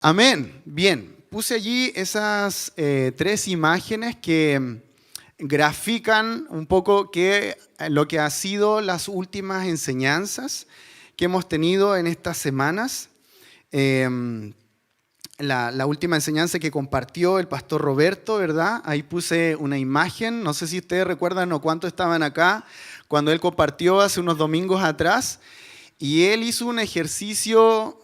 Amén. Bien, puse allí esas tres imágenes que grafican un poco lo que ha sido las últimas enseñanzas que hemos tenido en estas semanas. La última enseñanza que compartió el pastor Roberto, ¿verdad? Ahí puse una imagen, no sé si ustedes recuerdan o cuántos estaban acá cuando él compartió hace unos domingos atrás, y él hizo un ejercicio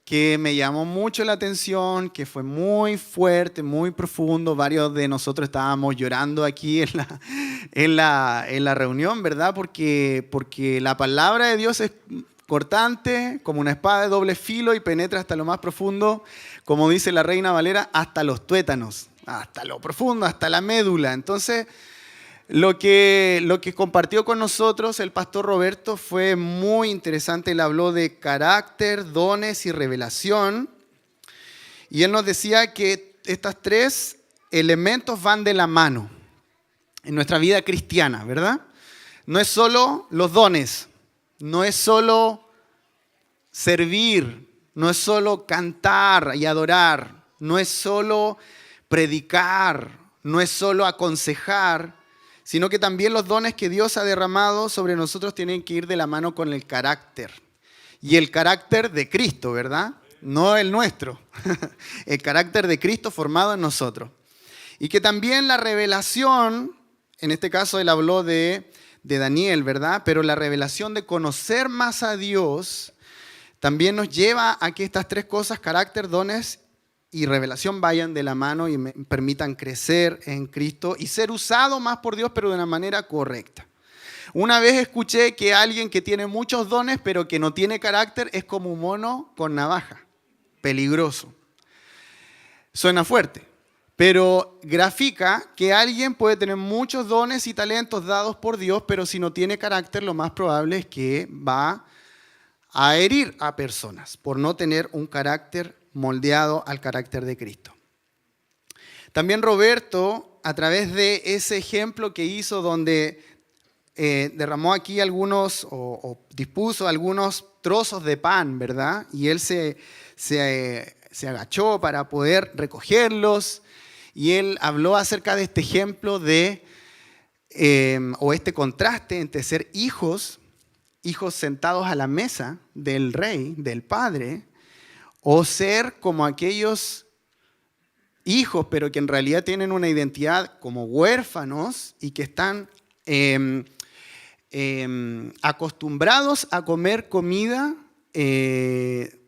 que me llamó mucho la atención, que fue muy fuerte, muy profundo. Varios de nosotros estábamos llorando aquí en la reunión, ¿verdad? Porque la palabra de Dios es cortante, como una espada de doble filo y penetra hasta lo más profundo, como dice la Reina Valera, hasta los tuétanos, hasta lo profundo, hasta la médula. Entonces, lo que compartió con nosotros el pastor Roberto fue muy interesante. Él habló de carácter, dones y revelación. Y él nos decía que estos tres elementos van de la mano en nuestra vida cristiana, ¿verdad? No es solo los dones, no es solo servir, no es solo cantar y adorar, no es solo predicar, no es solo aconsejar, sino que también los dones que Dios ha derramado sobre nosotros tienen que ir de la mano con el carácter. Y el carácter de Cristo, ¿verdad? No el nuestro. El carácter de Cristo formado en nosotros. Y que también la revelación, en este caso él habló de Daniel, ¿verdad? Pero la revelación de conocer más a Dios también nos lleva a que estas tres cosas, carácter, dones y revelación, vayan de la mano y me permitan crecer en Cristo y ser usado más por Dios, pero de una manera correcta. Una vez escuché que alguien que tiene muchos dones, pero que no tiene carácter, es como un mono con navaja. Peligroso. Suena fuerte, pero grafica que alguien puede tener muchos dones y talentos dados por Dios, pero si no tiene carácter, lo más probable es que va a herir a personas por no tener un carácter moldeado al carácter de Cristo. También Roberto, a través de ese ejemplo que hizo donde derramó aquí algunos o dispuso algunos trozos de pan, ¿verdad? Y él se agachó para poder recogerlos y él habló acerca de este ejemplo o este contraste entre ser hijos sentados a la mesa del rey, del padre, o ser como aquellos hijos, pero que en realidad tienen una identidad como huérfanos y que están acostumbrados a comer comida que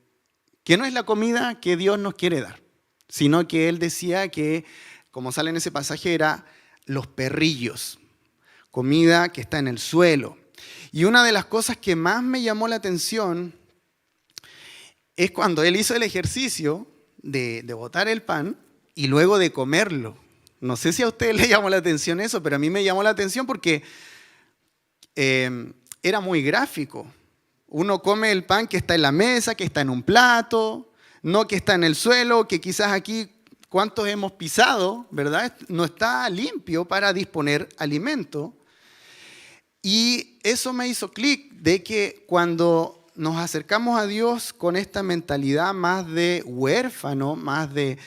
no es la comida que Dios nos quiere dar, sino que él decía que, como sale en ese pasaje, era los perrillos, comida que está en el suelo. Y una de las cosas que más me llamó la atención es cuando él hizo el ejercicio de botar el pan y luego de comerlo. No sé si a usted le llamó la atención eso, pero a mí me llamó la atención porque era muy gráfico. Uno come el pan que está en la mesa, que está en un plato, no que está en el suelo, que quizás aquí, ¿cuántos hemos pisado, verdad? No está limpio para disponer alimento. Y eso me hizo clic de que cuando nos acercamos a Dios con esta mentalidad más de huérfano, más de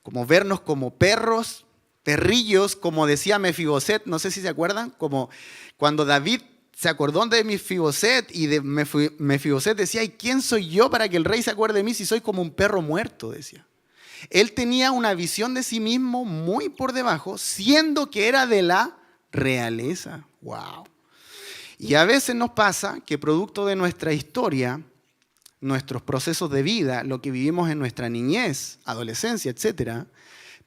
como vernos como perros, perrillos, como decía Mefiboset, no sé si se acuerdan, como cuando David se acordó de Mefiboset y de Mefiboset decía, ¿y quién soy yo para que el rey se acuerde de mí si soy como un perro muerto? Decía. Él tenía una visión de sí mismo muy por debajo, siendo que era de la realeza. ¡Wow! Y a veces nos pasa que producto de nuestra historia, nuestros procesos de vida, lo que vivimos en nuestra niñez, adolescencia, etc.,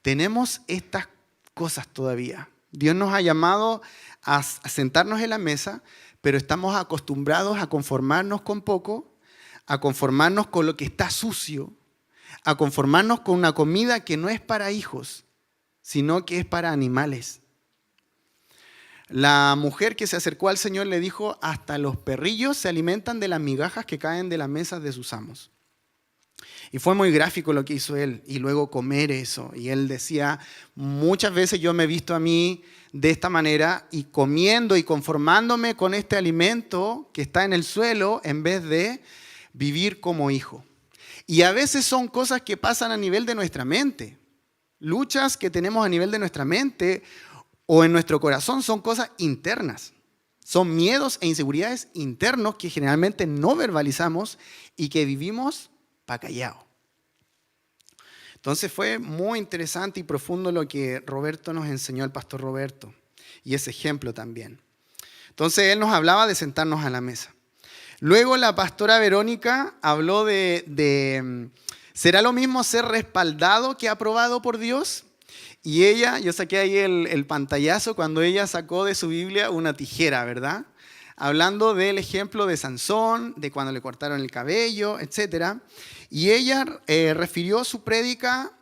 tenemos estas cosas todavía. Dios nos ha llamado a sentarnos en la mesa, pero estamos acostumbrados a conformarnos con poco, a conformarnos con lo que está sucio, a conformarnos con una comida que no es para hijos, sino que es para animales. La mujer que se acercó al Señor le dijo, hasta los perrillos se alimentan de las migajas que caen de las mesas de sus amos. Y fue muy gráfico lo que hizo él, y luego comer eso. Y él decía, muchas veces yo me he visto a mí de esta manera, y comiendo y conformándome con este alimento que está en el suelo, en vez de vivir como hijo. Y a veces son cosas que pasan a nivel de nuestra mente. Luchas que tenemos a nivel de nuestra mente o en nuestro corazón son cosas internas. Son miedos e inseguridades internos que generalmente no verbalizamos y que vivimos pa' callao. Entonces fue muy interesante y profundo lo que Roberto nos enseñó, el pastor Roberto, y ese ejemplo también. Entonces él nos hablaba de sentarnos a la mesa. Luego la pastora Verónica habló de ¿será lo mismo ser respaldado que aprobado por Dios? Y ella, yo saqué ahí el pantallazo cuando ella sacó de su Biblia una tijera, ¿verdad? Hablando del ejemplo de Sansón, de cuando le cortaron el cabello, etc. Y ella refirió su prédica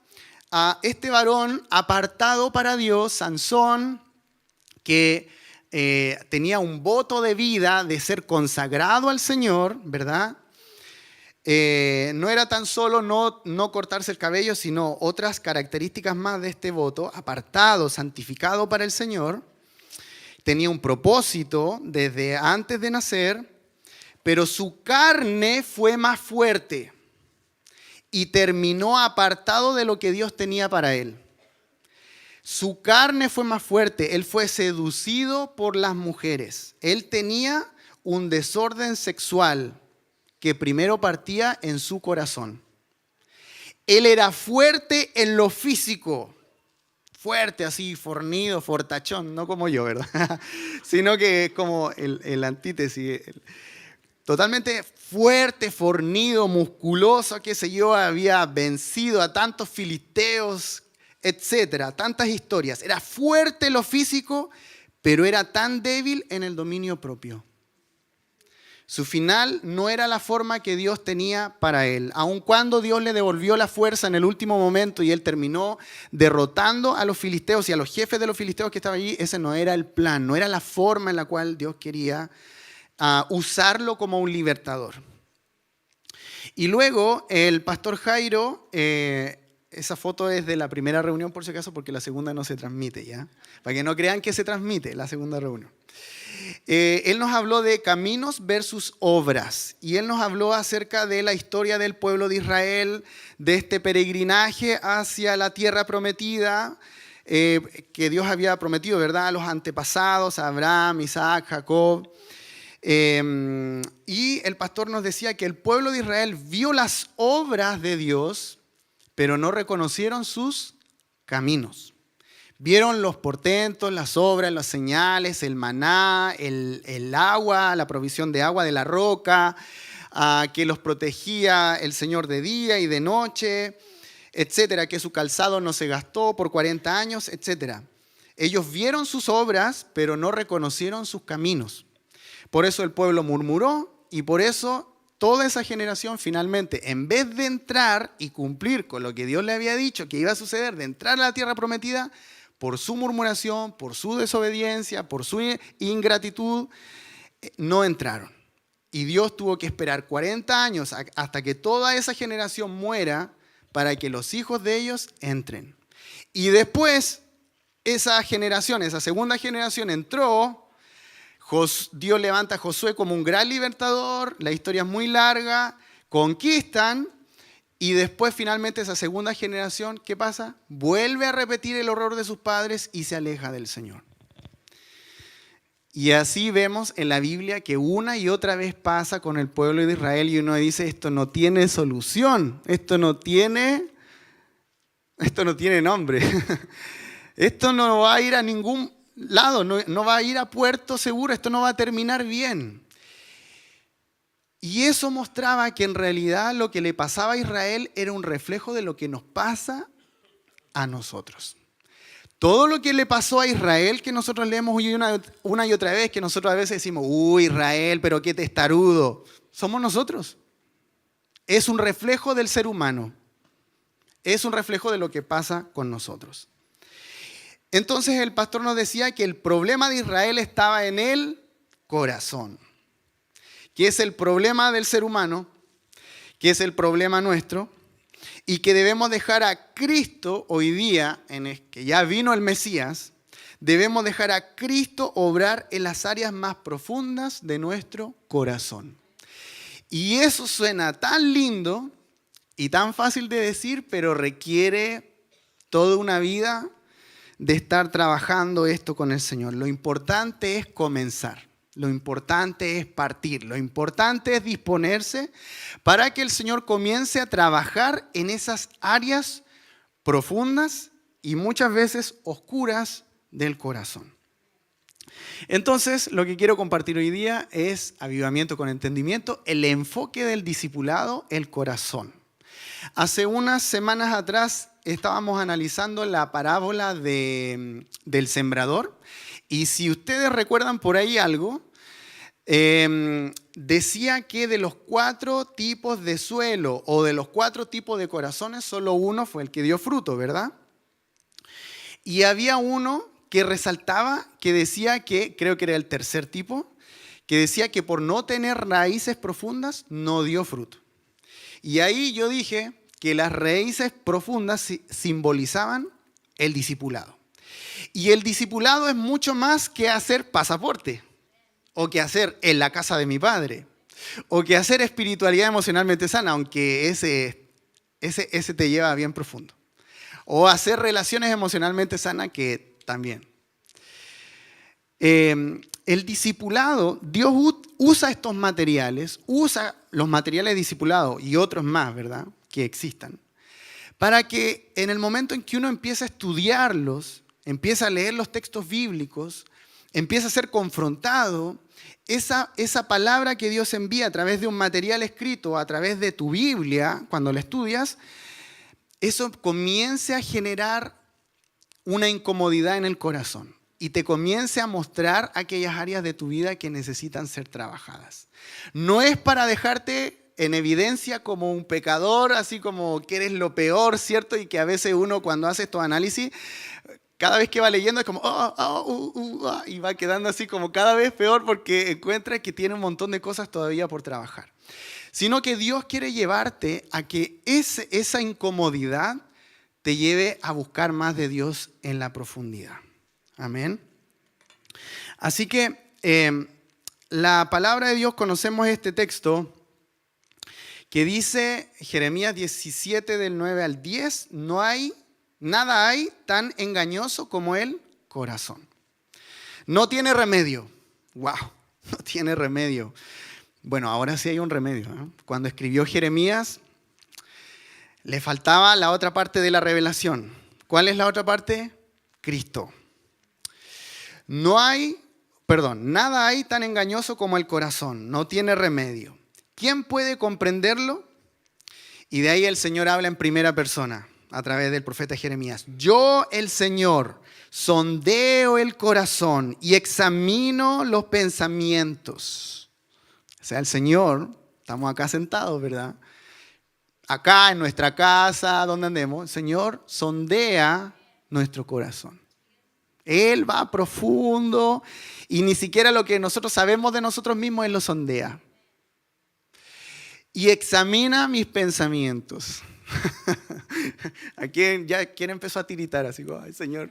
a este varón apartado para Dios, Sansón, que tenía un voto de vida de ser consagrado al Señor, ¿verdad? No era tan solo no cortarse el cabello, sino otras características más de este voto, apartado, santificado para el Señor. Tenía un propósito desde antes de nacer, pero su carne fue más fuerte y terminó apartado de lo que Dios tenía para él. Su carne fue más fuerte, él fue seducido por las mujeres. Él tenía un desorden sexual que primero partía en su corazón. Él era fuerte en lo físico, fuerte así, fornido, fortachón, no como yo, ¿verdad? Sino que como el antítesis, totalmente fuerte, fornido, musculoso, qué sé yo, había vencido a tantos filisteos, etcétera, tantas historias. Era fuerte en lo físico, pero era tan débil en el dominio propio. Su final no era la forma que Dios tenía para él. Aun cuando Dios le devolvió la fuerza en el último momento y él terminó derrotando a los filisteos y a los jefes de los filisteos que estaban allí, ese no era el plan, no era la forma en la cual Dios quería usarlo como un libertador. Y luego el pastor Jairo, esa foto es de la primera reunión por si acaso, porque la segunda no se transmite, ¿ya? Para que no crean que se transmite la segunda reunión. Él nos habló de caminos versus obras y él nos habló acerca de la historia del pueblo de Israel, de este peregrinaje hacia la tierra prometida que Dios había prometido, ¿verdad? A los antepasados, a Abraham, Isaac, Jacob. Y el pastor nos decía que el pueblo de Israel vio las obras de Dios, pero no reconocieron sus caminos. Vieron los portentos, las obras, las señales, el maná, el agua, la provisión de agua de la roca, que los protegía el Señor de día y de noche, etcétera, que su calzado no se gastó por 40 años, etcétera. Ellos vieron sus obras, pero no reconocieron sus caminos. Por eso el pueblo murmuró y por eso toda esa generación finalmente, en vez de entrar y cumplir con lo que Dios le había dicho que iba a suceder, de entrar a la tierra prometida, por su murmuración, por su desobediencia, por su ingratitud, no entraron. Y Dios tuvo que esperar 40 años hasta que toda esa generación muera para que los hijos de ellos entren. Y después, esa generación, esa segunda generación entró. Dios levanta a Josué como un gran libertador, la historia es muy larga, conquistan. Y después finalmente esa segunda generación, ¿qué pasa? Vuelve a repetir el horror de sus padres y se aleja del Señor. Y así vemos en la Biblia que una y otra vez pasa con el pueblo de Israel y uno dice, esto no tiene solución, esto no tiene nombre. Esto no va a ir a ningún lado, no va a ir a puerto seguro, esto no va a terminar bien. Y eso mostraba que en realidad lo que le pasaba a Israel era un reflejo de lo que nos pasa a nosotros. Todo lo que le pasó a Israel, que nosotros leemos una y otra vez, que nosotros a veces decimos, uy, Israel, pero qué testarudo, somos nosotros. Es un reflejo del ser humano. Es un reflejo de lo que pasa con nosotros. Entonces el pastor nos decía que el problema de Israel estaba en el corazón, que es el problema del ser humano, que es el problema nuestro, y que debemos dejar a Cristo hoy día, que ya vino el Mesías, debemos dejar a Cristo obrar en las áreas más profundas de nuestro corazón. Y eso suena tan lindo y tan fácil de decir, pero requiere toda una vida de estar trabajando esto con el Señor. Lo importante es comenzar, lo importante es partir, lo importante es disponerse para que el Señor comience a trabajar en esas áreas profundas y muchas veces oscuras del corazón. Entonces, lo que quiero compartir hoy día es avivamiento con entendimiento, el enfoque del discipulado, el corazón. Hace unas semanas atrás estábamos analizando la parábola del sembrador y si ustedes recuerdan por ahí algo, decía que de los 4 tipos de suelo o de los 4 tipos de corazones, solo uno fue el que dio fruto, ¿verdad? Y había uno que resaltaba, que decía que, creo que era el tercer tipo, que decía que por no tener raíces profundas no dio fruto. Y ahí yo dije que las raíces profundas simbolizaban el discipulado. Y el discipulado es mucho más que hacer pasaporte, o que hacer en la casa de mi padre, o que hacer espiritualidad emocionalmente sana, aunque ese te lleva bien profundo. O hacer relaciones emocionalmente sanas, que también. El discipulado, Dios usa estos materiales, usa los materiales de discipulado y otros más, ¿verdad?, que existan, para que en el momento en que uno empieza a estudiarlos, empieza a leer los textos bíblicos, empieza a ser confrontado, esa palabra que Dios envía a través de un material escrito, a través de tu Biblia, cuando la estudias, eso comience a generar una incomodidad en el corazón y te comience a mostrar aquellas áreas de tu vida que necesitan ser trabajadas. No es para dejarte en evidencia como un pecador, así como que eres lo peor, ¿cierto? Y que a veces uno cuando hace estos análisis, cada vez que va leyendo es como, y va quedando así como cada vez peor porque encuentra que tiene un montón de cosas todavía por trabajar. Sino que Dios quiere llevarte a que esa incomodidad te lleve a buscar más de Dios en la profundidad. Amén. Así que la palabra de Dios, conocemos este texto que dice Jeremías 17 del 9 al 10, nada hay tan engañoso como el corazón. No tiene remedio. ¡Wow! No tiene remedio. Bueno, ahora sí hay un remedio, ¿no? Cuando escribió Jeremías, le faltaba la otra parte de la revelación. ¿Cuál es la otra parte? Cristo. Nada hay tan engañoso como el corazón. No tiene remedio. ¿Quién puede comprenderlo? Y de ahí el Señor habla en primera persona, a través del profeta Jeremías. Yo, el Señor, sondeo el corazón y examino los pensamientos. O sea, el Señor, estamos acá sentados, ¿verdad? Acá en nuestra casa, donde andemos, el Señor sondea nuestro corazón. Él va profundo y ni siquiera lo que nosotros sabemos de nosotros mismos, Él lo sondea. Y examina mis pensamientos. ¿Quién empezó a tiritar? Así, ay, Señor,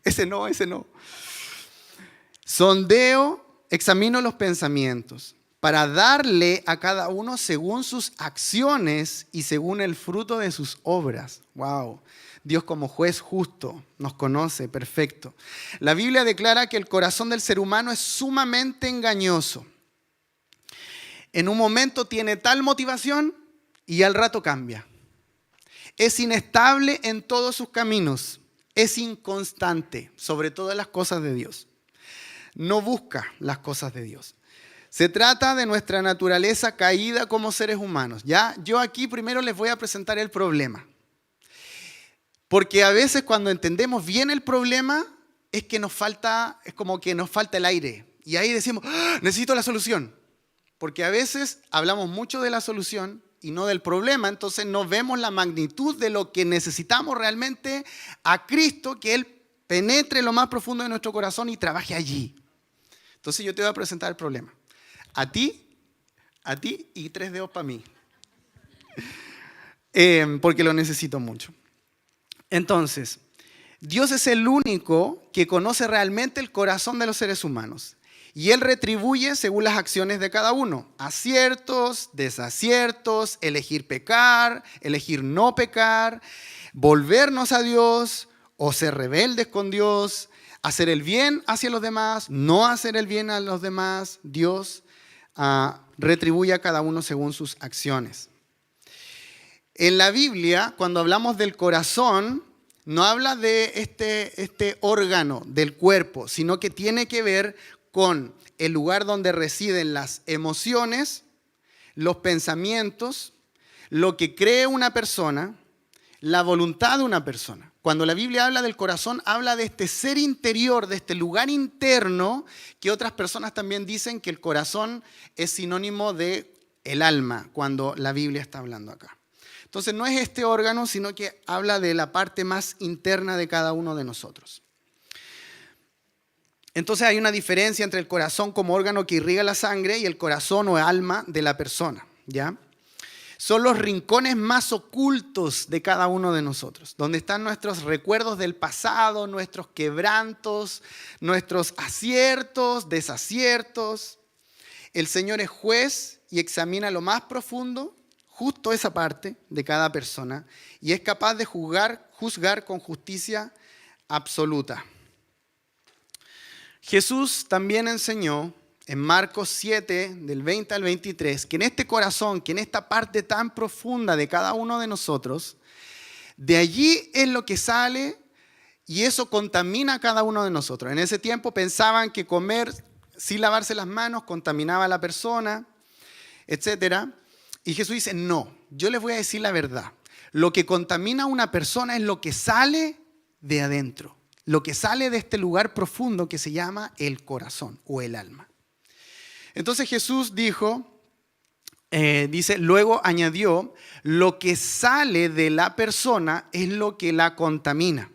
ese no. Examino los pensamientos para darle a cada uno según sus acciones y según el fruto de sus obras. Wow. Dios como juez justo nos conoce, perfecto. La Biblia declara que el corazón del ser humano es sumamente engañoso. En un momento tiene tal motivación y al rato cambia. Es inestable en todos sus caminos. Es inconstante sobre todas las cosas de Dios. No busca las cosas de Dios. Se trata de nuestra naturaleza caída como seres humanos. ¿Ya? Yo aquí primero les voy a presentar el problema. Porque a veces cuando entendemos bien el problema es como que nos falta el aire. Y ahí decimos, necesito la solución. Porque a veces hablamos mucho de la solución y no del problema, entonces no vemos la magnitud de lo que necesitamos realmente a Cristo, que Él penetre lo más profundo de nuestro corazón y trabaje allí. Entonces yo te voy a presentar el problema. A ti y 3 dedos para mí. Porque lo necesito mucho. Entonces, Dios es el único que conoce realmente el corazón de los seres humanos. Y Él retribuye según las acciones de cada uno. Aciertos, desaciertos, elegir pecar, elegir no pecar, volvernos a Dios o ser rebeldes con Dios, hacer el bien hacia los demás, no hacer el bien a los demás. Dios retribuye a cada uno según sus acciones. En la Biblia, cuando hablamos del corazón, no habla de este órgano del cuerpo, sino que tiene que ver con el lugar donde residen las emociones, los pensamientos, lo que cree una persona, la voluntad de una persona. Cuando la Biblia habla del corazón, habla de este ser interior, de este lugar interno, que otras personas también dicen que el corazón es sinónimo de el alma, cuando la Biblia está hablando acá. Entonces no es este órgano, sino que habla de la parte más interna de cada uno de nosotros. Entonces hay una diferencia entre el corazón como órgano que irriga la sangre y el corazón o alma de la persona, ¿ya? Son los rincones más ocultos de cada uno de nosotros, donde están nuestros recuerdos del pasado, nuestros quebrantos, nuestros aciertos, desaciertos. El Señor es juez y examina lo más profundo, justo esa parte de cada persona, y es capaz de juzgar con justicia absoluta. Jesús también enseñó en Marcos 7, del 20 al 23, que en este corazón, que en esta parte tan profunda de cada uno de nosotros, de allí es lo que sale y eso contamina a cada uno de nosotros. En ese tiempo pensaban que comer sin lavarse las manos contaminaba a la persona, etc. Y Jesús dice, no, yo les voy a decir la verdad. Lo que contamina a una persona es lo que sale de adentro, lo que sale de este lugar profundo que se llama el corazón o el alma. Entonces Jesús luego añadió, lo que sale de la persona es lo que la contamina.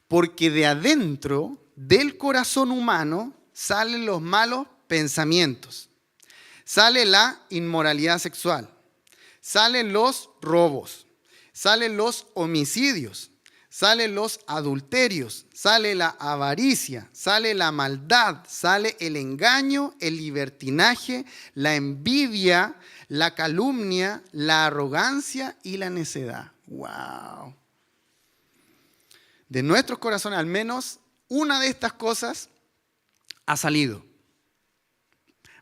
Porque de adentro del corazón humano salen los malos pensamientos. Sale la inmoralidad sexual. Salen los robos. Salen los homicidios. Salen los adulterios, sale la avaricia, sale la maldad, sale el engaño, el libertinaje, la envidia, la calumnia, la arrogancia y la necedad. ¡Wow! De nuestros corazones, al menos una de estas cosas ha salido.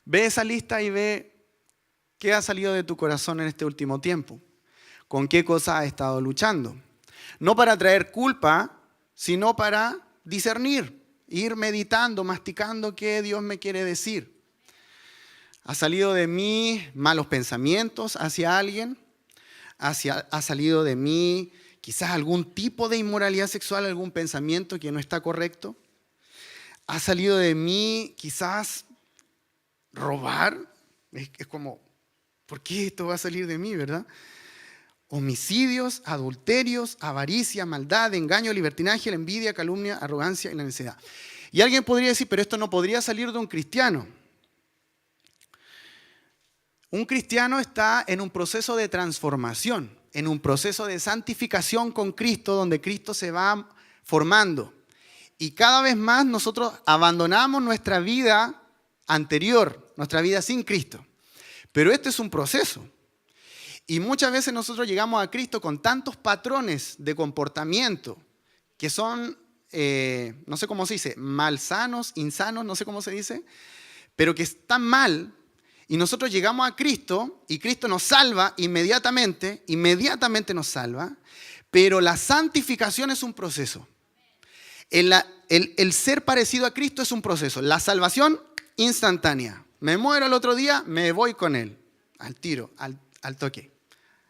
Ve esa lista y ve qué ha salido de tu corazón en este último tiempo. ¿Con qué cosa has estado luchando? No para traer culpa, sino para discernir, ir meditando, masticando qué Dios me quiere decir. ¿Ha salido de mí malos pensamientos hacia alguien? ¿Ha salido de mí quizás algún tipo de inmoralidad sexual, algún pensamiento que no está correcto? ¿Ha salido de mí quizás robar? Es como, ¿por qué esto va a salir de mí, verdad? Homicidios, adulterios, avaricia, maldad, engaño, libertinaje, la envidia, calumnia, arrogancia y la necedad. Y alguien podría decir, pero esto no podría salir de un cristiano. Un cristiano está en un proceso de transformación, en un proceso de santificación con Cristo, donde Cristo se va formando. Y cada vez más nosotros abandonamos nuestra vida anterior, nuestra vida sin Cristo. Pero este es un proceso. Y muchas veces nosotros llegamos a Cristo con tantos patrones de comportamiento que son, no sé cómo se dice, malsanos, insanos, no sé cómo se dice, pero que están mal. Y nosotros llegamos a Cristo y Cristo nos salva inmediatamente nos salva, pero la santificación es un proceso. El ser parecido a Cristo es un proceso. La salvación instantánea. Me muero el otro día, me voy con Él, al tiro, al toque.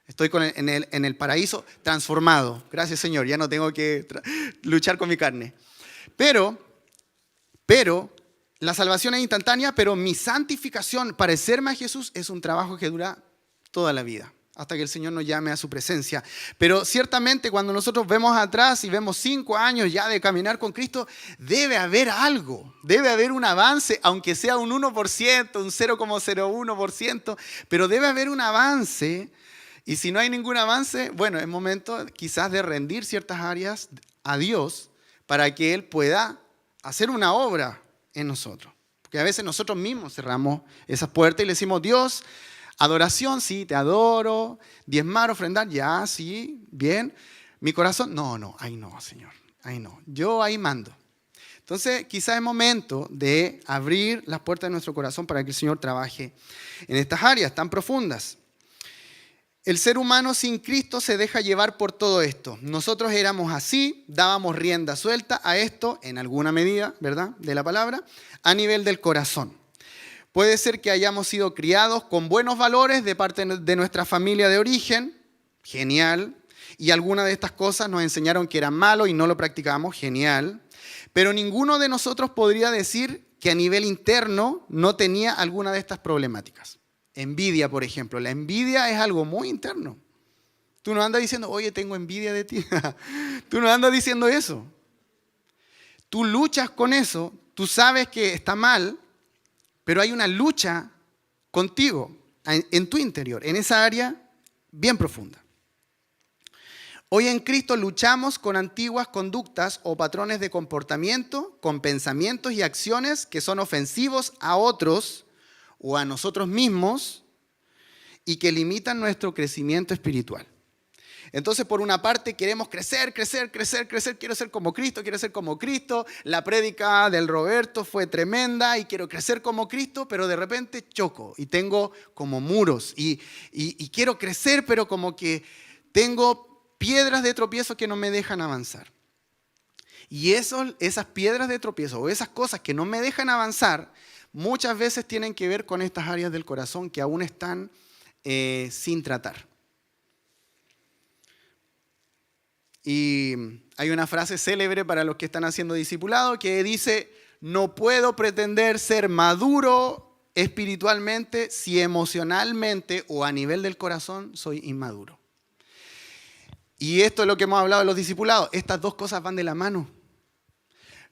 Estoy en el paraíso transformado. Gracias, Señor. Ya no tengo que luchar con mi carne. Pero la salvación es instantánea, pero mi santificación, parecerme a Jesús, es un trabajo que dura toda la vida, hasta que el Señor nos llame a su presencia. Pero ciertamente cuando nosotros vemos atrás y vemos 5 años ya de caminar con Cristo, debe haber algo, debe haber un avance, aunque sea un 1%, un 0,01%, pero debe haber un avance. Y si no hay ningún avance, bueno, es momento quizás de rendir ciertas áreas a Dios para que Él pueda hacer una obra en nosotros. Porque a veces nosotros mismos cerramos esas puertas y le decimos, Dios, adoración, sí, te adoro, diezmar, ofrendar, ya, sí, bien. Mi corazón, no, ahí no, Señor, ahí no. Yo ahí mando. Entonces, quizás es momento de abrir las puertas de nuestro corazón para que el Señor trabaje en estas áreas tan profundas. El ser humano sin Cristo se deja llevar por todo esto. Nosotros éramos así, dábamos rienda suelta a esto, en alguna medida, ¿verdad?, de la palabra, a nivel del corazón. Puede ser que hayamos sido criados con buenos valores de parte de nuestra familia de origen, genial, y algunas de estas cosas nos enseñaron que eran malos y no lo practicamos, genial, pero ninguno de nosotros podría decir que a nivel interno no tenía alguna de estas problemáticas. Envidia, por ejemplo. La envidia es algo muy interno. Tú no andas diciendo, oye, tengo envidia de ti. Tú no andas diciendo eso. Tú luchas con eso, tú sabes que está mal, pero hay una lucha contigo, en tu interior, en esa área bien profunda. Hoy en Cristo luchamos con antiguas conductas o patrones de comportamiento, con pensamientos y acciones que son ofensivos a otros o a nosotros mismos y que limitan nuestro crecimiento espiritual. Entonces, por una parte, queremos crecer, quiero ser como Cristo. La prédica del Roberto fue tremenda y quiero crecer como Cristo, pero de repente choco y tengo como muros y quiero crecer, pero como que tengo piedras de tropiezo que no me dejan avanzar. Y esas piedras de tropiezo o esas cosas que no me dejan avanzar, muchas veces tienen que ver con estas áreas del corazón que aún están sin tratar. Y hay una frase célebre para los que están haciendo discipulado que dice, no puedo pretender ser maduro espiritualmente si emocionalmente o a nivel del corazón soy inmaduro. Y esto es lo que hemos hablado de los discipulados. Estas dos cosas van de la mano.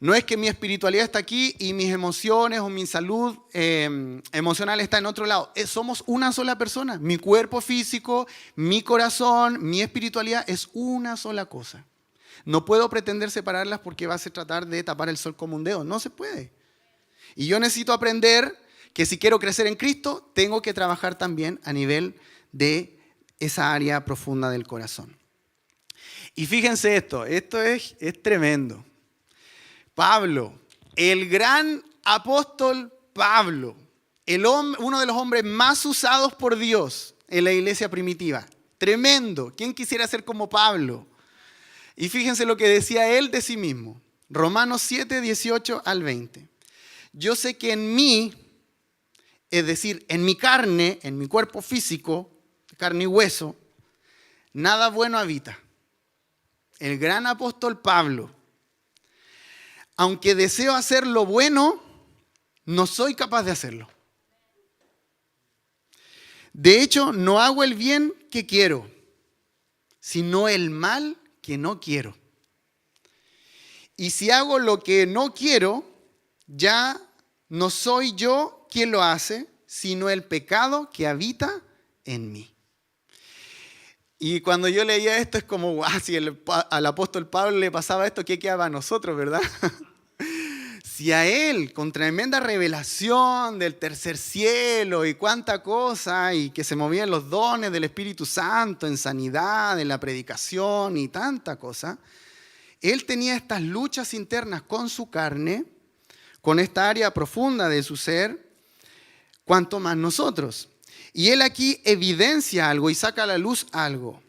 No es que mi espiritualidad está aquí y mis emociones o mi salud emocional está en otro lado. Somos una sola persona. Mi cuerpo físico, mi corazón, mi espiritualidad es una sola cosa. No puedo pretender separarlas porque va a ser tratar de tapar el sol como un dedo. No se puede. Y yo necesito aprender que si quiero crecer en Cristo, tengo que trabajar también a nivel de esa área profunda del corazón. Y fíjense esto es tremendo. Pablo, el gran apóstol Pablo, uno de los hombres más usados por Dios en la iglesia primitiva. Tremendo. ¿Quién quisiera ser como Pablo? Y fíjense lo que decía él de sí mismo. Romanos 7, 18 al 20. Yo sé que en mí, es decir, en mi carne, en mi cuerpo físico, carne y hueso, nada bueno habita. El gran apóstol Pablo. Aunque deseo hacer lo bueno, no soy capaz de hacerlo. De hecho, no hago el bien que quiero, sino el mal que no quiero. Y si hago lo que no quiero, ya no soy yo quien lo hace, sino el pecado que habita en mí. Y cuando yo leía esto es como, si al apóstol Pablo le pasaba esto, ¿qué quedaba a nosotros, verdad? Si a él, con tremenda revelación del tercer cielo y cuánta cosa, y que se movían los dones del Espíritu Santo en sanidad, en la predicación y tanta cosa, él tenía estas luchas internas con su carne, con esta área profunda de su ser, cuanto más nosotros. Y él aquí evidencia algo y saca a la luz algo.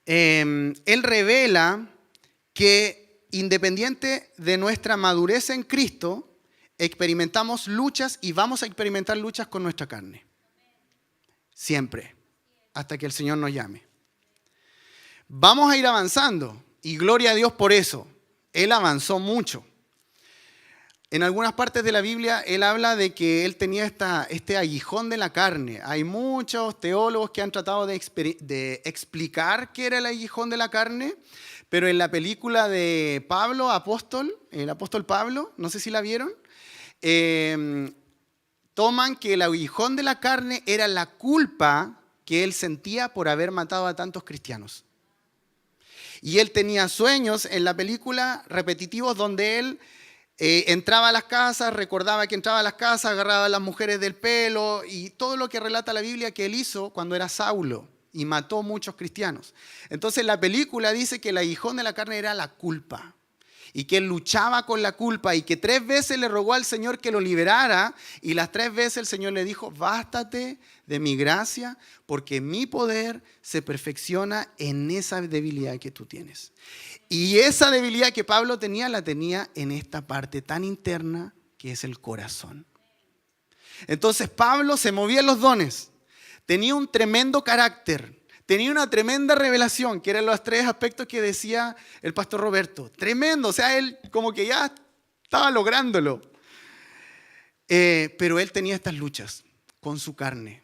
Él revela que independiente de nuestra madurez en Cristo, experimentamos luchas y vamos a experimentar luchas con nuestra carne. Siempre, hasta que el Señor nos llame. Vamos a ir avanzando y gloria a Dios por eso. Él avanzó mucho. En algunas partes de la Biblia, él habla de que él tenía este aguijón de la carne. Hay muchos teólogos que han tratado de explicar qué era el aguijón de la carne, pero en la película de Pablo, el apóstol Pablo, no sé si la vieron, toman que el aguijón de la carne era la culpa que él sentía por haber matado a tantos cristianos. Y él tenía sueños en la película repetitivos donde él Entraba a las casas, recordaba que entraba a las casas, agarraba a las mujeres del pelo y todo lo que relata la Biblia que él hizo cuando era Saulo y mató muchos cristianos. Entonces la película dice que el aguijón de la carne era la culpa y que él luchaba con la culpa y que 3 veces le rogó al Señor que lo liberara y las 3 veces el Señor le dijo: bástate de mi gracia porque mi poder se perfecciona en esa debilidad que tú tienes. Y esa debilidad que Pablo tenía, la tenía en esta parte tan interna que es el corazón. Entonces Pablo se movía en los dones, tenía un tremendo carácter, tenía una tremenda revelación, que eran los 3 aspectos que decía el pastor Roberto. Tremendo, o sea, él como que ya estaba lográndolo. Pero él tenía estas luchas con su carne.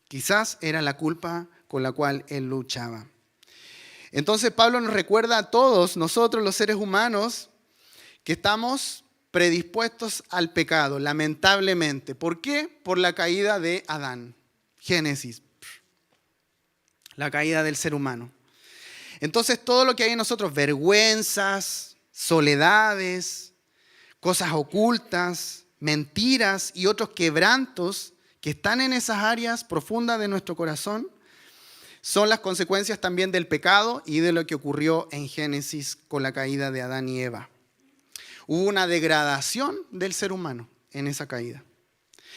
Quizás era la culpa con la cual él luchaba. Entonces Pablo nos recuerda a todos nosotros los seres humanos que estamos predispuestos al pecado, lamentablemente. ¿Por qué? Por la caída de Adán. Génesis. La caída del ser humano. Entonces todo lo que hay en nosotros, vergüenzas, soledades, cosas ocultas, mentiras y otros quebrantos que están en esas áreas profundas de nuestro corazón, son las consecuencias también del pecado y de lo que ocurrió en Génesis con la caída de Adán y Eva. Hubo una degradación del ser humano en esa caída.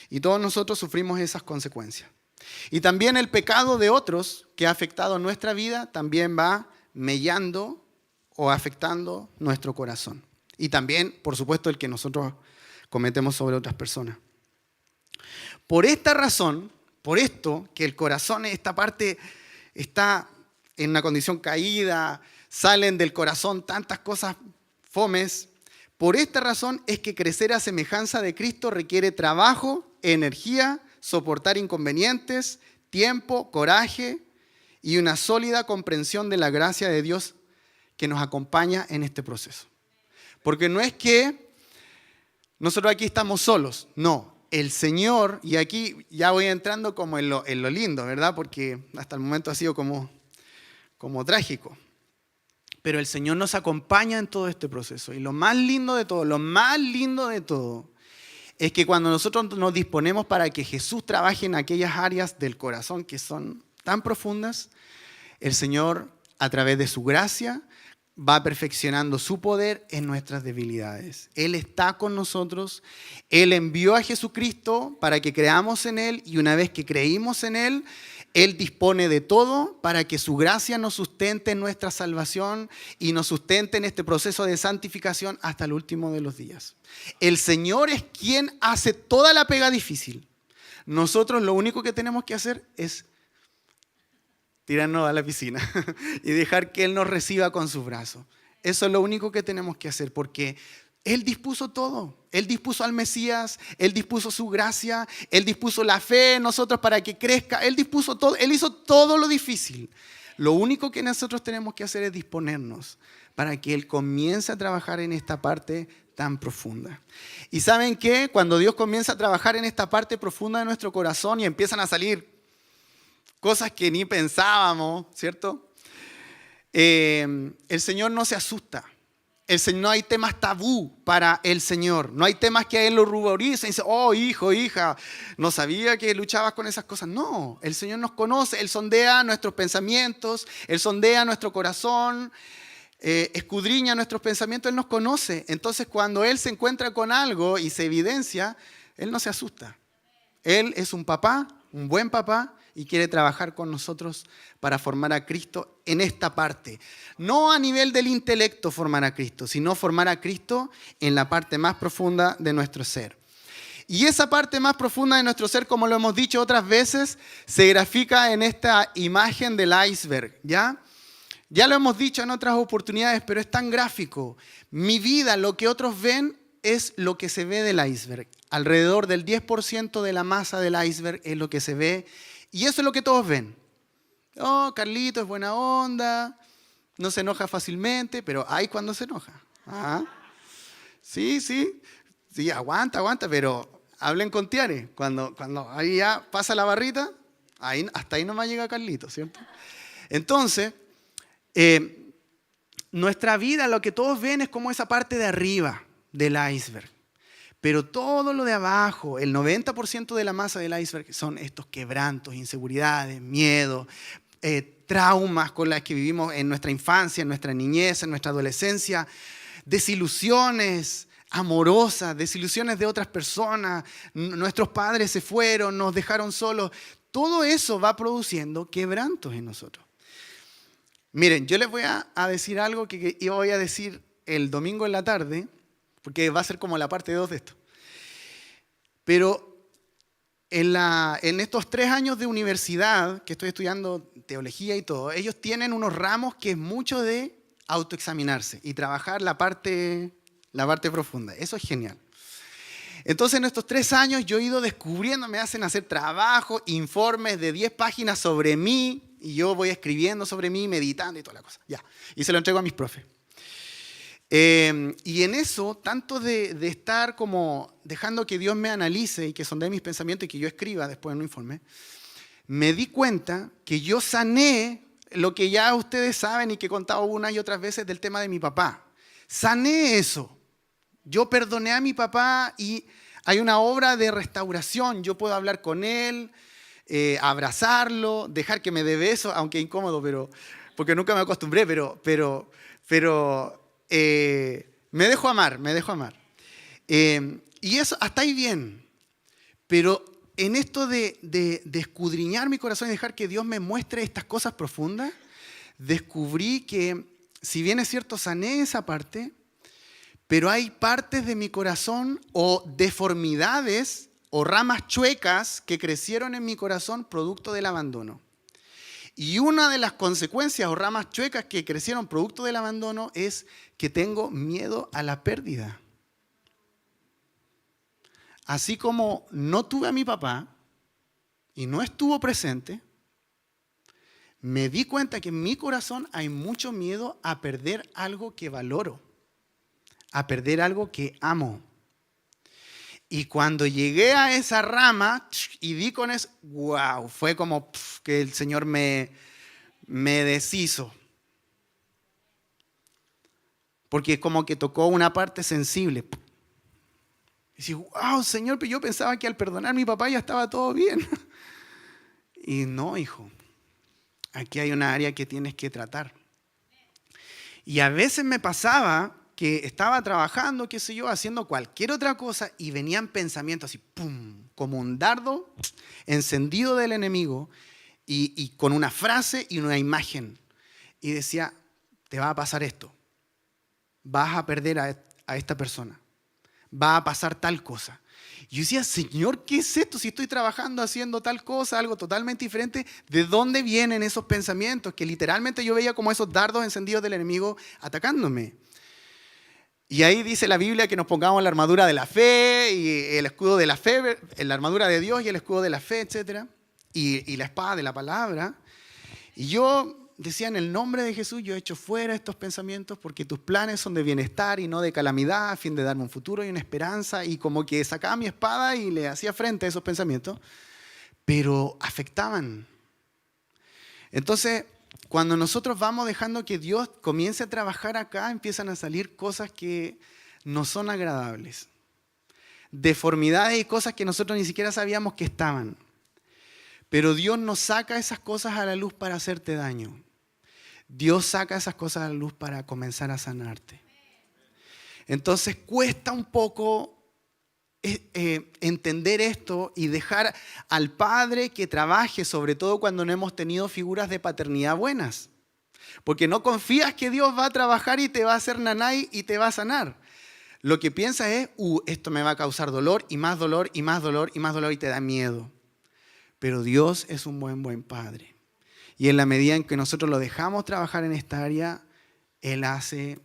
Y todos nosotros sufrimos esas consecuencias. Y también el pecado de otros que ha afectado nuestra vida también va mellando o afectando nuestro corazón. Y también, por supuesto, el que nosotros cometemos sobre otras personas. Por esta razón, por esto, que el corazón, esta parte está en una condición caída, salen del corazón tantas cosas fomes. Por esta razón es que crecer a semejanza de Cristo requiere trabajo, energía, soportar inconvenientes, tiempo, coraje y una sólida comprensión de la gracia de Dios que nos acompaña en este proceso. Porque no es que nosotros aquí estamos solos, no. El Señor, y aquí ya voy entrando como en lo lindo, ¿verdad? Porque hasta el momento ha sido como trágico. Pero el Señor nos acompaña en todo este proceso. Y lo más lindo de todo, es que cuando nosotros nos disponemos para que Jesús trabaje en aquellas áreas del corazón que son tan profundas, el Señor, a través de su gracia, va perfeccionando su poder en nuestras debilidades. Él está con nosotros. Él envió a Jesucristo para que creamos en Él y una vez que creímos en Él, Él dispone de todo para que su gracia nos sustente en nuestra salvación y nos sustente en este proceso de santificación hasta el último de los días. El Señor es quien hace toda la pega difícil. Nosotros lo único que tenemos que hacer es tirarnos a la piscina y dejar que Él nos reciba con sus brazos. Eso es lo único que tenemos que hacer porque Él dispuso todo. Él dispuso al Mesías, Él dispuso su gracia, Él dispuso la fe en nosotros para que crezca. Él dispuso todo, Él hizo todo lo difícil. Lo único que nosotros tenemos que hacer es disponernos para que Él comience a trabajar en esta parte tan profunda. ¿Y saben qué? Cuando Dios comienza a trabajar en esta parte profunda de nuestro corazón y empiezan a salir cosas que ni pensábamos, ¿cierto? El Señor no se asusta. No hay temas tabú para el Señor. No hay temas que a Él lo ruboricen y dice: oh, hijo, hija, no sabía que luchabas con esas cosas. No, el Señor nos conoce. Él sondea nuestros pensamientos. Él sondea nuestro corazón. Escudriña nuestros pensamientos. Él nos conoce. Entonces, cuando Él se encuentra con algo y se evidencia, Él no se asusta. Él es un papá, un buen papá, y quiere trabajar con nosotros para formar a Cristo en esta parte. No a nivel del intelecto formar a Cristo, sino formar a Cristo en la parte más profunda de nuestro ser. Y esa parte más profunda de nuestro ser, como lo hemos dicho otras veces, se grafica en esta imagen del iceberg, ¿ya? Ya lo hemos dicho en otras oportunidades, pero es tan gráfico. Mi vida, lo que otros ven, es lo que se ve del iceberg. Alrededor del 10% de la masa del iceberg es lo que se ve. Y eso es lo que todos ven. Oh, Carlito es buena onda, no se enoja fácilmente, pero hay cuando se enoja. ¿Ah? Sí, aguanta, pero hablen con Tiare. Cuando ahí ya pasa la barrita, hasta ahí nomás llega Carlito, ¿cierto? Entonces, nuestra vida, lo que todos ven es como esa parte de arriba del iceberg. Pero todo lo de abajo, el 90% de la masa del iceberg son estos quebrantos, inseguridades, miedos, traumas con las que vivimos en nuestra infancia, en nuestra niñez, en nuestra adolescencia, desilusiones amorosas, desilusiones de otras personas, nuestros padres se fueron, nos dejaron solos. Todo eso va produciendo quebrantos en nosotros. Miren, yo les voy a decir algo que yo voy a decir el domingo en la tarde, porque va a ser como la parte 2 de esto. Pero en estos 3 años de universidad, que estoy estudiando teología y todo, ellos tienen unos ramos que es mucho de autoexaminarse y trabajar la parte profunda. Eso es genial. Entonces, en estos 3 años yo he ido descubriendo, me hacen hacer trabajos, informes de 10 páginas sobre mí, y yo voy escribiendo sobre mí, meditando y toda la cosa. Ya. Y se lo entrego a mis profes. Y en eso, tanto de estar como dejando que Dios me analice y que sondee mis pensamientos y que yo escriba después en un informe, me di cuenta que yo sané lo que ya ustedes saben y que he contado una y otras veces del tema de mi papá. Sané eso. Yo perdoné a mi papá y hay una obra de restauración. Yo puedo hablar con él, abrazarlo, dejar que me dé besos, aunque incómodo, porque nunca me acostumbré, pero me dejo amar. Y eso, hasta ahí bien. Pero en esto de escudriñar mi corazón y dejar que Dios me muestre estas cosas profundas, descubrí que, si bien es cierto, sané esa parte, pero hay partes de mi corazón o deformidades o ramas chuecas que crecieron en mi corazón producto del abandono. Y una de las consecuencias o ramas chuecas que crecieron producto del abandono es que tengo miedo a la pérdida. Así como no tuve a mi papá y no estuvo presente, me di cuenta que en mi corazón hay mucho miedo a perder algo que valoro, a perder algo que amo. Y cuando llegué a esa rama y di con eso, wow, fue como que el Señor me deshizo. Porque como que tocó una parte sensible. Y dije, wow, Señor, pero yo pensaba que al perdonar a mi papá ya estaba todo bien. Y no, hijo, aquí hay una área que tienes que tratar. Y a veces me pasaba que estaba trabajando, qué sé yo, haciendo cualquier otra cosa y venían pensamientos así, pum, como un dardo encendido del enemigo y con una frase y una imagen. Y decía, te va a pasar esto, vas a perder a esta persona, va a pasar tal cosa. Y yo decía, Señor, ¿qué es esto? Si estoy trabajando haciendo tal cosa, algo totalmente diferente, ¿de dónde vienen esos pensamientos? Que literalmente yo veía como esos dardos encendidos del enemigo atacándome. Y ahí dice la Biblia que nos pongamos la armadura de la fe y el escudo de la fe, la armadura de Dios y el escudo de la fe, etc. Y la espada de la palabra. Y yo decía, en el nombre de Jesús, yo echo fuera estos pensamientos porque tus planes son de bienestar y no de calamidad, a fin de darme un futuro y una esperanza. Y como que sacaba mi espada y le hacía frente a esos pensamientos, pero afectaban. Entonces, cuando nosotros vamos dejando que Dios comience a trabajar acá, empiezan a salir cosas que no son agradables. Deformidades y cosas que nosotros ni siquiera sabíamos que estaban. Pero Dios no saca esas cosas a la luz para hacerte daño. Dios saca esas cosas a la luz para comenzar a sanarte. Entonces cuesta un poco entender esto y dejar al padre que trabaje, sobre todo cuando no hemos tenido figuras de paternidad buenas. Porque no confías que Dios va a trabajar y te va a hacer nanay y te va a sanar. Lo que piensas es, esto me va a causar dolor y más dolor y más dolor y más dolor y te da miedo. Pero Dios es un buen padre. Y en la medida en que nosotros lo dejamos trabajar en esta área, Él hace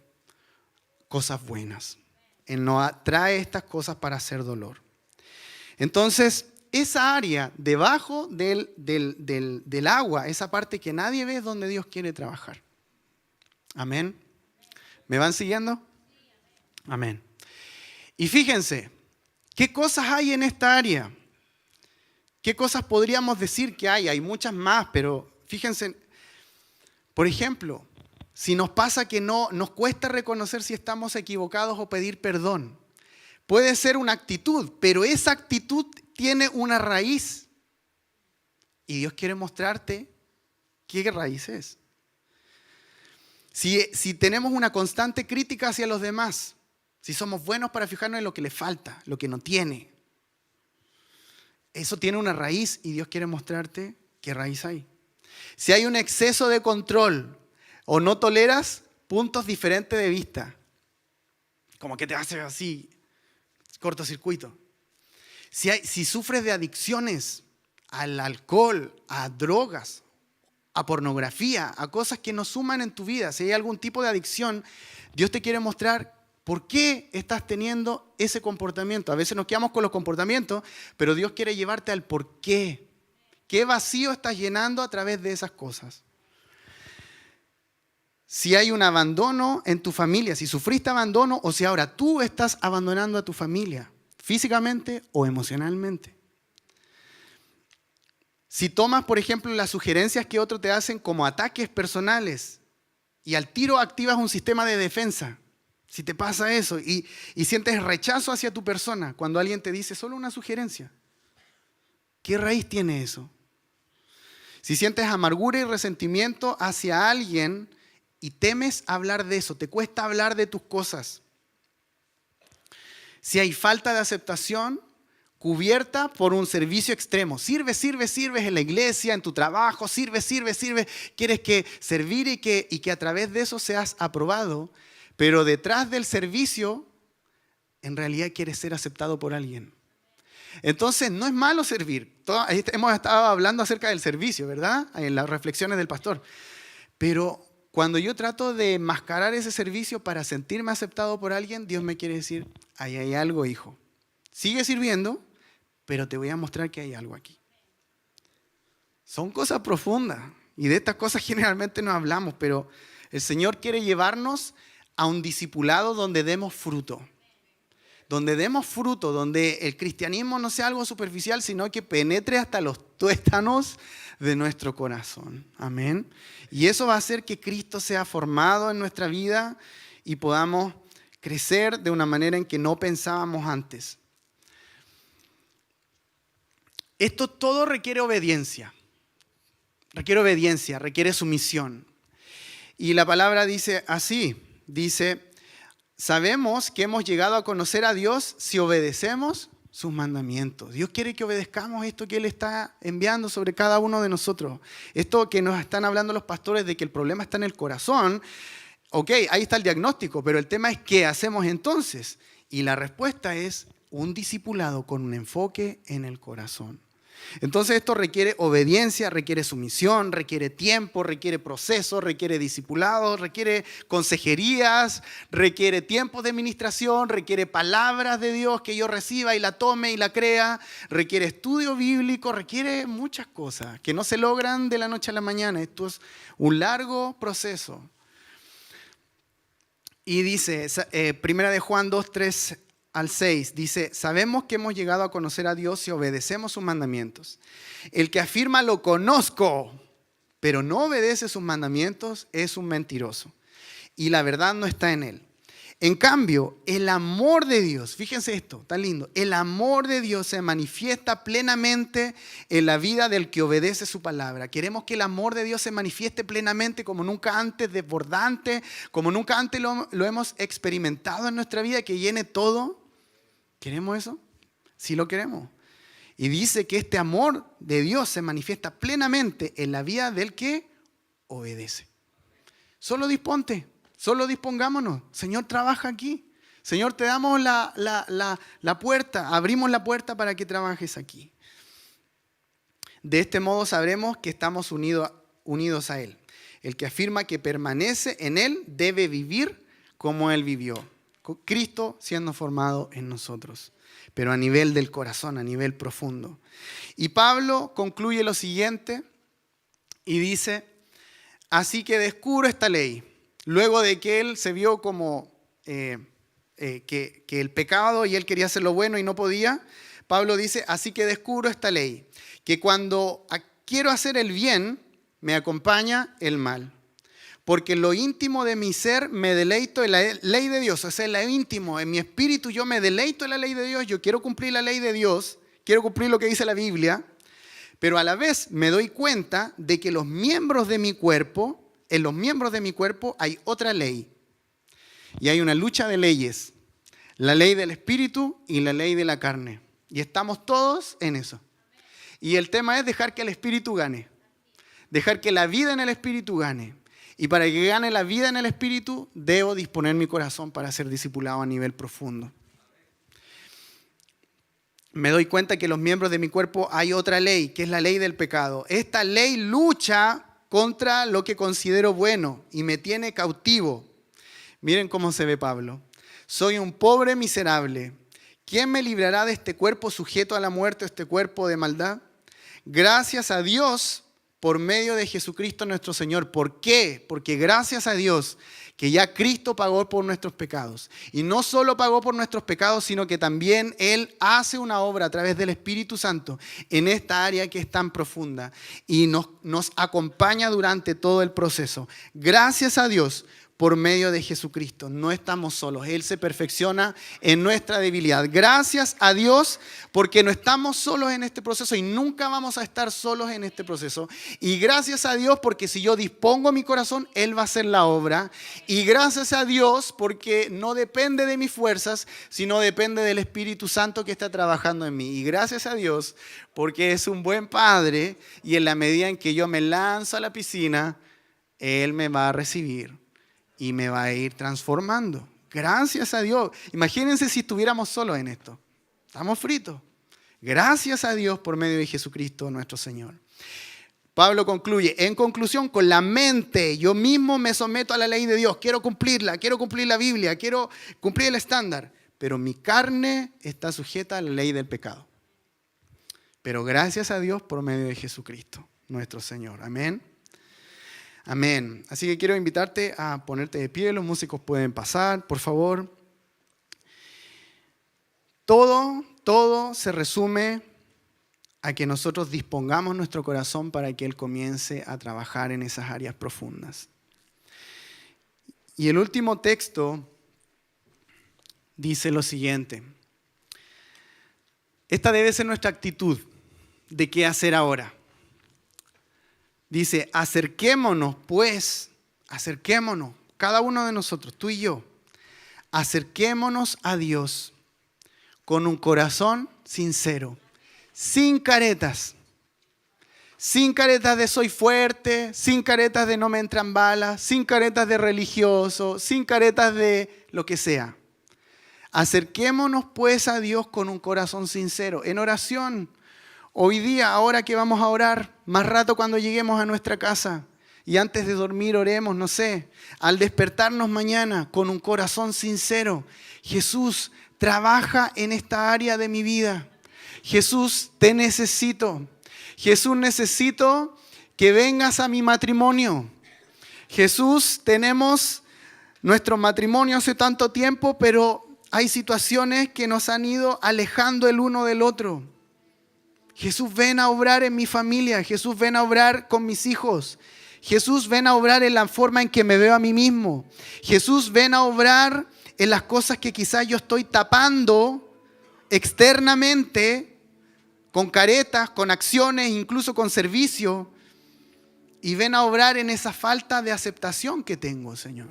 cosas buenas. Él no trae estas cosas para hacer dolor. Entonces, esa área debajo del agua, esa parte que nadie ve, es donde Dios quiere trabajar. Amén. ¿Me van siguiendo? Amén. Y fíjense, ¿qué cosas hay en esta área? ¿Qué cosas podríamos decir que hay? Hay muchas más, pero fíjense, por ejemplo, Si nos pasa que no nos cuesta reconocer si estamos equivocados o pedir perdón. Puede ser una actitud, pero esa actitud tiene una raíz. Y Dios quiere mostrarte qué raíz es. Si tenemos una constante crítica hacia los demás, si somos buenos para fijarnos en lo que le falta, lo que no tiene, eso tiene una raíz y Dios quiere mostrarte qué raíz hay. Si hay un exceso de control o no toleras puntos diferentes de vista, como que te hace así, cortocircuito. Si sufres de adicciones al alcohol, a drogas, a pornografía, a cosas que no suman en tu vida, si hay algún tipo de adicción, Dios te quiere mostrar por qué estás teniendo ese comportamiento. A veces nos quedamos con los comportamientos, pero Dios quiere llevarte al por qué. ¿Qué vacío estás llenando a través de esas cosas? Si hay un abandono en tu familia, si sufriste abandono o si ahora tú estás abandonando a tu familia, físicamente o emocionalmente. Si tomas, por ejemplo, las sugerencias que otros te hacen como ataques personales y al tiro activas un sistema de defensa, si te pasa eso y sientes rechazo hacia tu persona cuando alguien te dice solo una sugerencia, ¿qué raíz tiene eso? Si sientes amargura y resentimiento hacia alguien y temes hablar de eso, te cuesta hablar de tus cosas. Si hay falta de aceptación cubierta por un servicio extremo, sirves en la iglesia, en tu trabajo, sirves, quieres que servir y que a través de eso seas aprobado, pero detrás del servicio en realidad quieres ser aceptado por alguien. Entonces no es malo servir. Hemos estado hablando acerca del servicio, ¿verdad? En las reflexiones del pastor. Pero cuando yo trato de mascarar ese servicio para sentirme aceptado por alguien, Dios me quiere decir, ahí hay algo, hijo. Sigue sirviendo, pero te voy a mostrar que hay algo aquí. Son cosas profundas y de estas cosas generalmente no hablamos, pero el Señor quiere llevarnos a un discipulado donde demos fruto. Donde el cristianismo no sea algo superficial, sino que penetre hasta los tuétanos de nuestro corazón. Amén. Y eso va a hacer que Cristo sea formado en nuestra vida y podamos crecer de una manera en que no pensábamos antes. Esto todo requiere obediencia. Requiere sumisión. Y la palabra dice así, sabemos que hemos llegado a conocer a Dios si obedecemos sus mandamientos. Dios quiere que obedezcamos esto que Él está enviando sobre cada uno de nosotros. Esto que nos están hablando los pastores de que el problema está en el corazón. Ok, ahí está el diagnóstico, pero el tema es ¿qué hacemos entonces? Y la respuesta es un discipulado con un enfoque en el corazón. Entonces esto requiere obediencia, requiere sumisión, requiere tiempo, requiere proceso, requiere discipulado, requiere consejerías, requiere tiempo de administración, requiere palabras de Dios que yo reciba y la tome y la crea, requiere estudio bíblico, requiere muchas cosas que no se logran de la noche a la mañana. Esto es un largo proceso. Y dice, 1 de Juan 2, 3 al 6, dice, sabemos que hemos llegado a conocer a Dios si obedecemos sus mandamientos. El que afirma lo conozco, pero no obedece sus mandamientos, es un mentiroso. Y la verdad no está en él. En cambio, el amor de Dios, fíjense esto, tan lindo, el amor de Dios se manifiesta plenamente en la vida del que obedece su palabra. Queremos que el amor de Dios se manifieste plenamente como nunca antes, desbordante, como nunca antes lo hemos experimentado en nuestra vida, que llene todo. ¿Queremos eso? Sí lo queremos. Y dice que este amor de Dios se manifiesta plenamente en la vida del que obedece. Solo disponte. Solo dispongámonos. Señor, trabaja aquí. Señor, te damos la puerta. Abrimos la puerta para que trabajes aquí. De este modo sabremos que estamos unidos a Él. El que afirma que permanece en Él debe vivir como Él vivió. Cristo siendo formado en nosotros. Pero a nivel del corazón, a nivel profundo. Y Pablo concluye lo siguiente y dice, así que descubro esta ley. Luego de que él se vio como que el pecado y él quería hacer lo bueno y no podía, Pablo dice, así que descubro esta ley, que cuando quiero hacer el bien, me acompaña el mal. Porque en lo íntimo de mi ser me deleito en la ley de Dios. O sea, en lo íntimo, en mi espíritu yo me deleito en la ley de Dios. Yo quiero cumplir la ley de Dios. Quiero cumplir lo que dice la Biblia. Pero a la vez me doy cuenta de que en los miembros de mi cuerpo hay otra ley. Y hay una lucha de leyes. La ley del espíritu y la ley de la carne. Y estamos todos en eso. Y el tema es dejar que el espíritu gane. Dejar que la vida en el espíritu gane. Y para que gane la vida en el espíritu, debo disponer mi corazón para ser discipulado a nivel profundo. Me doy cuenta que en los miembros de mi cuerpo hay otra ley, que es la ley del pecado. Esta ley lucha contra lo que considero bueno y me tiene cautivo. Miren cómo se ve Pablo. Soy un pobre miserable. ¿Quién me librará de este cuerpo sujeto a la muerte, este cuerpo de maldad? Gracias a Dios por medio de Jesucristo nuestro Señor. ¿Por qué? Porque gracias a Dios que ya Cristo pagó por nuestros pecados. Y no solo pagó por nuestros pecados, sino que también Él hace una obra a través del Espíritu Santo en esta área que es tan profunda. Y nos acompaña durante todo el proceso. Gracias a Dios por medio de Jesucristo. No estamos solos. Él se perfecciona en nuestra debilidad. Gracias a Dios porque no estamos solos en este proceso y nunca vamos a estar solos en este proceso. Y gracias a Dios porque si yo dispongo mi corazón, Él va a hacer la obra. Y gracias a Dios porque no depende de mis fuerzas, sino depende del Espíritu Santo que está trabajando en mí. Y gracias a Dios porque es un buen Padre y en la medida en que yo me lanzo a la piscina, Él me va a recibir. Y me va a ir transformando. Gracias a Dios. Imagínense si estuviéramos solos en esto. Estamos fritos. Gracias a Dios por medio de Jesucristo nuestro Señor. Pablo concluye, en conclusión, con la mente yo mismo me someto a la ley de Dios. Quiero cumplirla, quiero cumplir la Biblia, quiero cumplir el estándar. Pero mi carne está sujeta a la ley del pecado. Pero gracias a Dios por medio de Jesucristo nuestro Señor. Amén. Amén. Así que quiero invitarte a ponerte de pie. Los músicos pueden pasar, por favor. Todo se resume a que nosotros dispongamos nuestro corazón para que Él comience a trabajar en esas áreas profundas. Y el último texto dice lo siguiente. Esta debe ser nuestra actitud de qué hacer ahora. Dice, acerquémonos, cada uno de nosotros, tú y yo, acerquémonos a Dios con un corazón sincero, sin caretas de soy fuerte, sin caretas de no me entran balas, sin caretas de religioso, sin caretas de lo que sea. Acerquémonos pues a Dios con un corazón sincero, en oración. Hoy día, ahora que vamos a orar, más rato cuando lleguemos a nuestra casa y antes de dormir oremos, no sé, al despertarnos mañana con un corazón sincero. Jesús, trabaja en esta área de mi vida. Jesús, te necesito. Jesús, necesito que vengas a mi matrimonio. Jesús, tenemos nuestro matrimonio hace tanto tiempo, pero hay situaciones que nos han ido alejando el uno del otro. Jesús, ven a obrar en mi familia. Jesús, ven a obrar con mis hijos. Jesús, ven a obrar en la forma en que me veo a mí mismo. Jesús, ven a obrar en las cosas que quizás yo estoy tapando externamente, con caretas, con acciones, incluso con servicio. Y ven a obrar en esa falta de aceptación que tengo, Señor.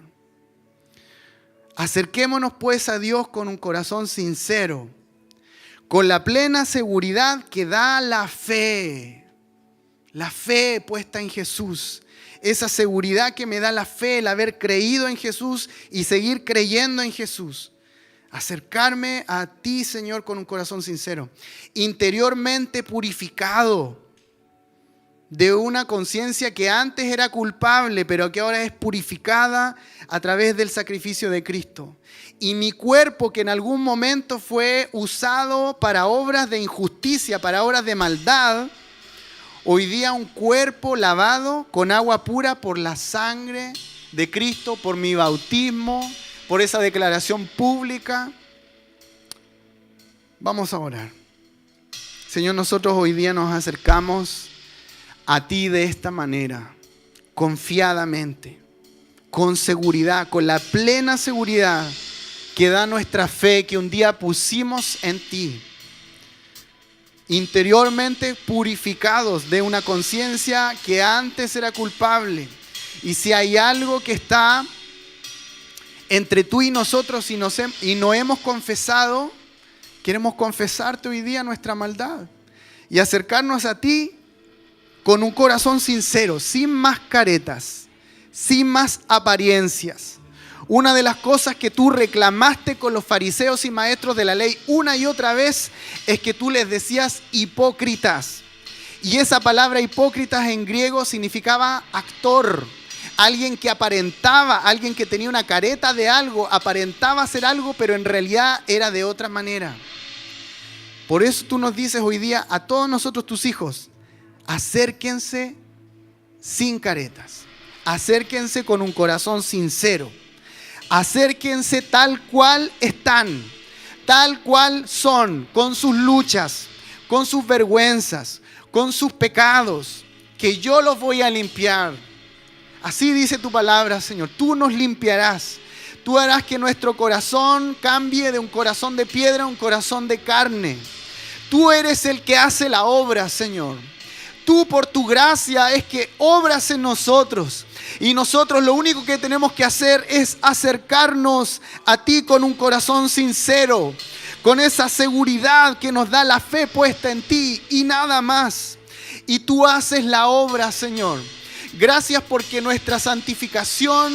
Acerquémonos pues a Dios con un corazón sincero, con la plena seguridad que da la fe puesta en Jesús. Esa seguridad que me da la fe, el haber creído en Jesús y seguir creyendo en Jesús. Acercarme a ti, Señor, con un corazón sincero, interiormente purificado de una conciencia que antes era culpable, pero que ahora es purificada a través del sacrificio de Cristo. Y mi cuerpo, que en algún momento fue usado para obras de injusticia, para obras de maldad, hoy día un cuerpo lavado con agua pura por la sangre de Cristo, por mi bautismo, por esa declaración pública. Vamos a orar. Señor, nosotros hoy día nos acercamos a ti de esta manera, confiadamente, con seguridad, con la plena seguridad que da nuestra fe que un día pusimos en ti. Interiormente purificados de una conciencia que antes era culpable. Y si hay algo que está entre tú y nosotros y no hemos confesado, queremos confesarte hoy día nuestra maldad y acercarnos a ti con un corazón sincero, sin más caretas, sin más apariencias. Una de las cosas que tú reclamaste con los fariseos y maestros de la ley una y otra vez es que tú les decías hipócritas. Y esa palabra hipócritas en griego significaba actor. Alguien que aparentaba, alguien que tenía una careta de algo, aparentaba ser algo, pero en realidad era de otra manera. Por eso tú nos dices hoy día a todos nosotros, tus hijos, acérquense sin caretas. Acérquense con un corazón sincero. Acérquense tal cual están, tal cual son, con sus luchas, con sus vergüenzas, con sus pecados, que yo los voy a limpiar. Así dice tu palabra, Señor. Tú nos limpiarás. Tú harás que nuestro corazón cambie de un corazón de piedra a un corazón de carne. Tú eres el que hace la obra, Señor. Tú por tu gracia es que obras en nosotros. Y nosotros lo único que tenemos que hacer es acercarnos a ti con un corazón sincero, con esa seguridad que nos da la fe puesta en ti y nada más. Y tú haces la obra, Señor. Gracias porque nuestra santificación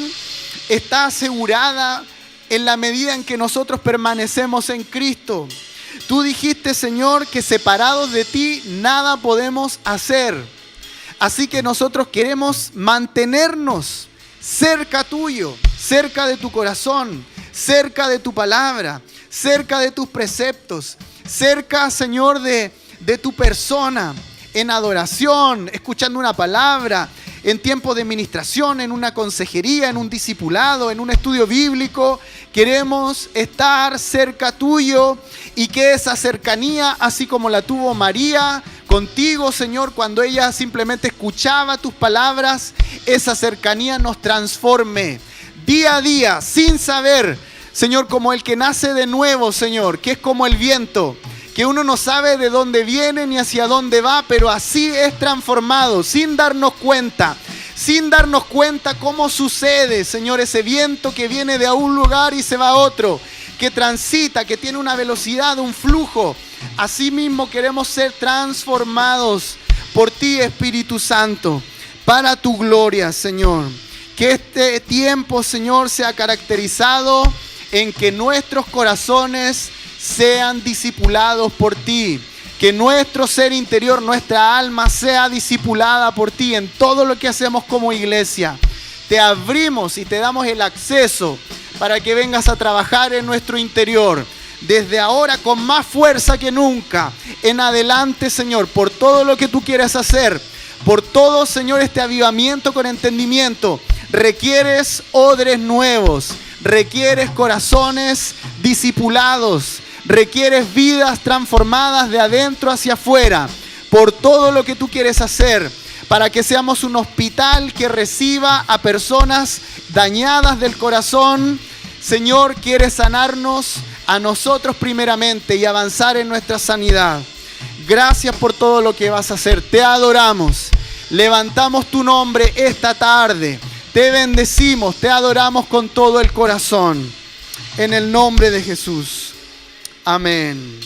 está asegurada en la medida en que nosotros permanecemos en Cristo. Tú dijiste, Señor, que separados de ti nada podemos hacer. Así que nosotros queremos mantenernos cerca tuyo, cerca de tu corazón, cerca de tu palabra, cerca de tus preceptos, cerca, Señor, de tu persona, en adoración, escuchando una palabra, en tiempo de ministración, en una consejería, en un discipulado, en un estudio bíblico. Queremos estar cerca tuyo y que esa cercanía, así como la tuvo María contigo, Señor, cuando ella simplemente escuchaba tus palabras, esa cercanía nos transforme día a día, sin saber, Señor, como el que nace de nuevo, Señor, que es como el viento, que uno no sabe de dónde viene ni hacia dónde va, pero así es transformado, sin darnos cuenta cómo sucede, Señor, ese viento que viene de un lugar y se va a otro, que transita, que tiene una velocidad, un flujo. Así mismo queremos ser transformados por ti, Espíritu Santo, para tu gloria, Señor. Que este tiempo, Señor, sea caracterizado en que nuestros corazones sean discipulados por ti. Que nuestro ser interior, nuestra alma sea discipulada por ti en todo lo que hacemos como iglesia. Te abrimos y te damos el acceso para que vengas a trabajar en nuestro interior. Desde ahora con más fuerza que nunca. En adelante, Señor, por todo lo que tú quieras hacer. Por todo, Señor, este avivamiento con entendimiento. Requieres odres nuevos. Requieres corazones discipulados. Requieres vidas transformadas de adentro hacia afuera. Por todo lo que tú quieres hacer. Para que seamos un hospital que reciba a personas dañadas del corazón. Señor, quieres sanarnos a nosotros primeramente y avanzar en nuestra sanidad. Gracias por todo lo que vas a hacer. Te adoramos. Levantamos tu nombre esta tarde. Te bendecimos, te adoramos con todo el corazón. En el nombre de Jesús. Amén.